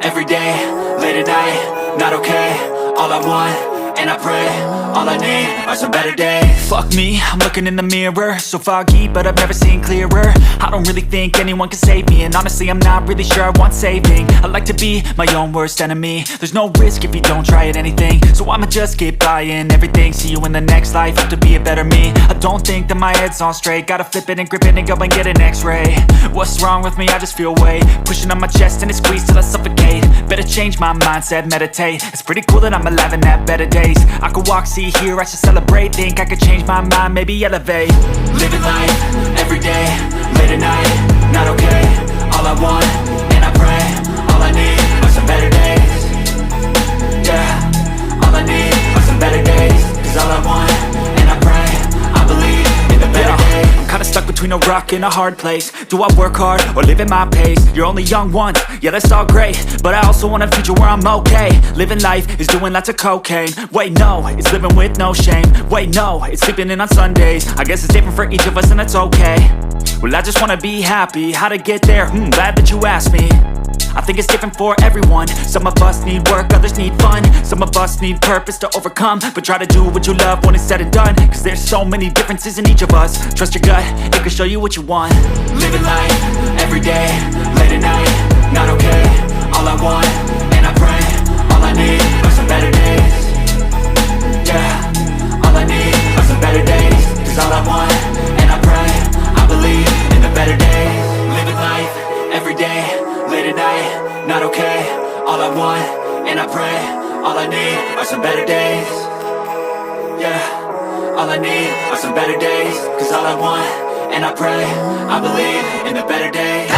every day, late at night, not okay. All I want, and I pray, all I need are some better days. Fuck me, I'm looking in the mirror, so foggy, but I've never seen clearer. I don't really think anyone can save me, and honestly I'm not really sure I want saving. I like to be my own worst enemy. There's no risk if you don't try at anything, so I'ma just keep buying everything. See you in the next life, have to be a better me. I don't think that my head's on straight, gotta flip it and grip it and go and get an x-ray. What's wrong with me? I just feel weight pushing on my chest and it squeezes till I suffocate. Better change my mindset, meditate. It's pretty cool that I'm alive and have better days. I could walk, see, hear, I should celebrate. Think I could change my mind, maybe elevate. Living life, every day, late at night, not okay. All I want, and I pray, all I need are some better days. Yeah, all I need are some better days. Cause all I want, and I pray, I believe in the better days. I'm kinda stuck between a rock and a hard place. Do I work hard, or live at my pace? You're only young once, yeah that's all great, but I also want a future where I'm okay. Living life is doing lots of cocaine. Wait no, it's living with no shame. Wait no, it's sleeping in on Sundays. I guess it's different for each of us and that's okay. Well I just wanna be happy, how to get there? Glad that you asked me. I think it's different for everyone. Some of us need work, others need fun. Some of us need purpose to overcome. But try to do what you love when it's said and done. Cause there's so many differences in each of us. Trust your gut, it can show you what you want. Living life, every day, late at night, not okay. All I want, and I pray, all I need are some better days. Yeah, all I need are some better days. Cause all I want, and I pray, I believe in the better days. Living life, every day, late at night, not okay. All I want, and I pray, all I need are some better days. Yeah, all I need are some better days. Cause all I want, and I pray, I believe in the better days.